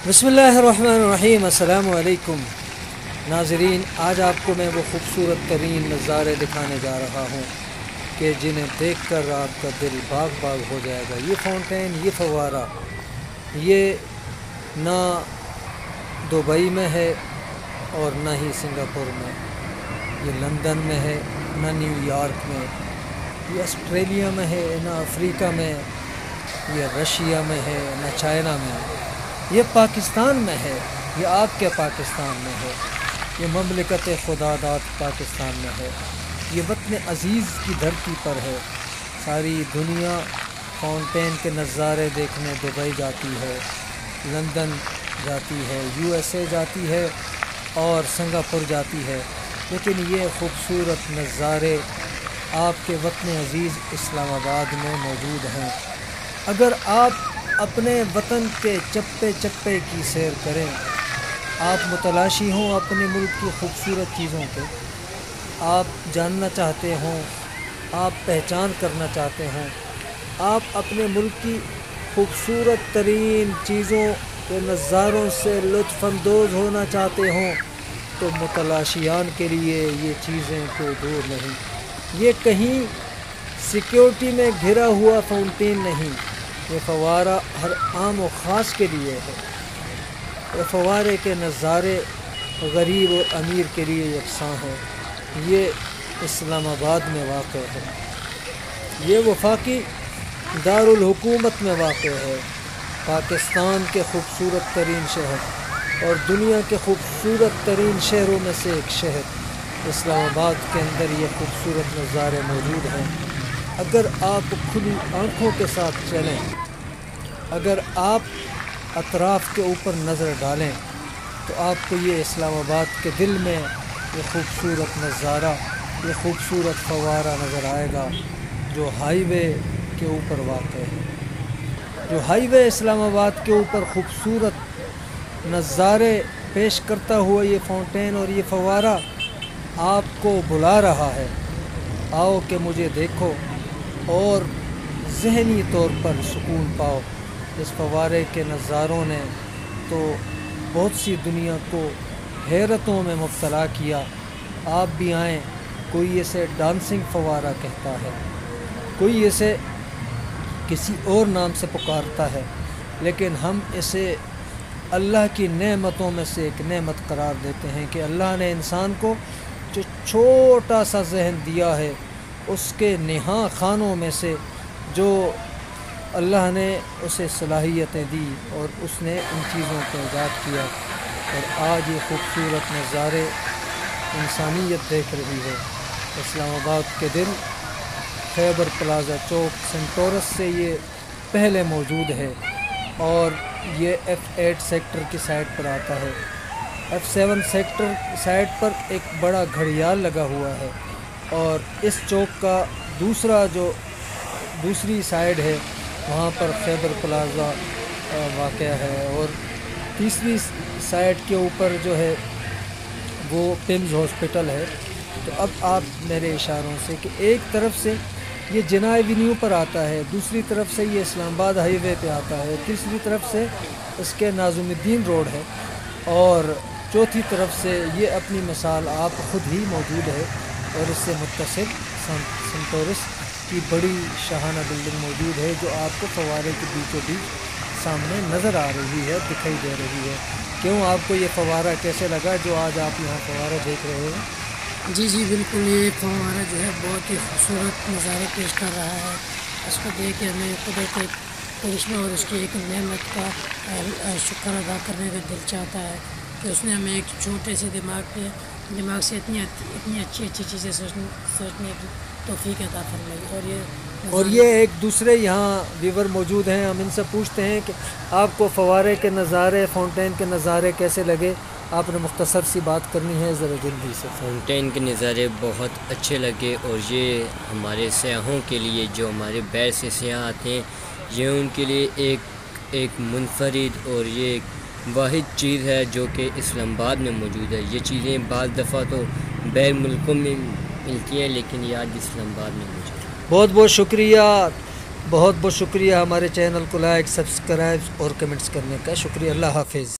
بسم اللہ الرحمن الرحیم۔ السلام علیکم ناظرین، آج آپ کو میں وہ خوبصورت ترین نظارے دکھانے جا رہا ہوں کہ جنہیں دیکھ کر آپ کا دل باغ باغ ہو جائے گا۔ یہ فاؤنٹین، یہ فوارہ، یہ نہ دبئی میں ہے اور نہ ہی سنگاپور میں، یہ لندن میں ہے، نہ نیو یارک میں، یہ آسٹریلیا میں ہے، نہ افریقہ میں، یہ رشیا میں ہے، نہ چائنا میں، یہ پاکستان میں ہے، یہ آپ کے پاکستان میں ہے، یہ مملکت خدا داد پاکستان میں ہے، یہ وطن عزیز کی دھرتی پر ہے۔ ساری دنیا فاؤنٹین کے نظارے دیکھنے دبئی جاتی ہے، لندن جاتی ہے، USA جاتی ہے اور سنگاپور جاتی ہے، لیکن یہ خوبصورت نظارے آپ کے وطن عزیز اسلام آباد میں موجود ہیں۔ اگر آپ اپنے وطن کے چپے چپے کی سیر کریں، آپ متلاشی ہوں اپنے ملک کی خوبصورت چیزوں کے، آپ جاننا چاہتے ہوں، آپ پہچان کرنا چاہتے ہوں، آپ اپنے ملک کی خوبصورت ترین چیزوں کے نظاروں سے لطف اندوز ہونا چاہتے ہوں، تو متلاشیان کے لیے یہ چیزیں کوئی دور نہیں۔ یہ کہیں سیکیورٹی میں گھرا ہوا فاؤنٹین نہیں، یہ فوارہ ہر عام و خاص کے لیے ہے۔ یہ فوارے کے نظارے غریب اور امیر کے لیے یکساں ہیں۔ یہ اسلام آباد میں واقع ہے، یہ وفاقی دارالحکومت میں واقع ہے، پاکستان کے خوبصورت ترین شہر اور دنیا کے خوبصورت ترین شہروں میں سے ایک شہر اسلام آباد کے اندر یہ خوبصورت نظارے موجود ہیں۔ اگر آپ کھلی آنکھوں کے ساتھ چلیں، اگر آپ اطراف کے اوپر نظر ڈالیں، تو آپ کو یہ اسلام آباد کے دل میں یہ خوبصورت نظارہ، یہ خوبصورت فوارہ نظر آئے گا جو ہائی وے کے اوپر واقع ہے۔ جو ہائی وے اسلام آباد کے اوپر خوبصورت نظارے پیش کرتا ہوا یہ فاؤنٹین اور یہ فوارہ آپ کو بلا رہا ہے، آؤ کہ مجھے دیکھو اور ذہنی طور پر سکون پاؤ۔ اس فوارے کے نظاروں نے تو بہت سی دنیا کو حیرتوں میں مبتلا کیا۔ آپ بھی آئیں، کوئی اسے ڈانسنگ فوارہ کہتا ہے، کوئی اسے کسی اور نام سے پکارتا ہے، لیکن ہم اسے اللہ کی نعمتوں میں سے ایک نعمت قرار دیتے ہیں کہ اللہ نے انسان کو جو چھوٹا سا ذہن دیا ہے، اس کے نہاں خانوں میں سے جو اللہ نے اسے صلاحیتیں دی اور اس نے ان چیزوں کو ایجاد کیا، اور آج یہ خوبصورت نظارے انسانیت دیکھ رہی ہے۔ اسلام آباد کے دل خیبر پلازا چوک سنٹورس سے یہ پہلے موجود ہے، اور یہ F8 سیکٹر کی سائٹ پر آتا ہے۔ F7 سیکٹر سائٹ پر ایک بڑا گھڑیال لگا ہوا ہے، اور اس چوک کا دوسری سائڈ ہے، وہاں پر خیبر پلازا واقع ہے، اور تیسری سائٹ کے اوپر جو ہے وہ پمز ہاسپٹل ہے۔ تو اب آپ میرے اشاروں سے کہ ایک طرف سے یہ جناح ایونیو پر آتا ہے، دوسری طرف سے یہ اسلام آباد ہائی وے پہ آتا ہے، تیسری طرف سے اس کے ناظم الدین روڈ ہے، اور چوتھی طرف سے یہ اپنی مثال آپ خود ہی موجود ہے، اور اس سے متصل سنٹورس کی بڑی شاہانہ بلڈنگ موجود ہے جو آپ کو فوارے کے بیچوں بیچ سامنے نظر آ رہی ہے، دکھائی دے رہی ہے۔ کیوں، آپ کو یہ فوارہ کیسے لگا جو آج آپ یہاں فوارہ دیکھ رہے ہیں؟ جی بالکل، یہ فوارہ جو ہے بہت ہی خوبصورت نظارے پیش کر رہا ہے۔ اس کو دیکھ کے ہمیں قدرت کے کرشمہ اور اس کی ایک نعمت کا شکر ادا کرنے کا دل چاہتا ہے کہ اس نے ہمیں ایک چھوٹے سے دماغ سے اتنی اچھی چیزیں سوچنے کی توفیق عطا فرمائی۔ اور یہ ایک دوسرے یہاں ویور موجود ہیں، ہم ان سے پوچھتے ہیں کہ آپ کو فوارے کے نظارے، فاؤنٹین کے نظارے کیسے لگے؟ آپ نے مختصر سی بات کرنی ہے ذرا جلدی سے۔ فاؤنٹین کے نظارے بہت اچھے لگے، اور یہ ہمارے سیاحوں کے لیے، جو ہمارے باہر سے سیاح آتے ہیں، یہ ان کے لیے ایک منفرد اور یہ ایک واحد چیز ہے جو کہ اسلام آباد میں موجود ہے۔ یہ چیزیں بعض دفعہ تو باہر ملکوں میں ملتی ہیں، لیکن یہ آج اسلام آباد میں موجود ہے۔ بہت بہت شکریہ بہت بہت شکریہ ہمارے چینل کو لائک، سبسکرائب اور کمنٹس کرنے کا، شکریہ، اللہ حافظ۔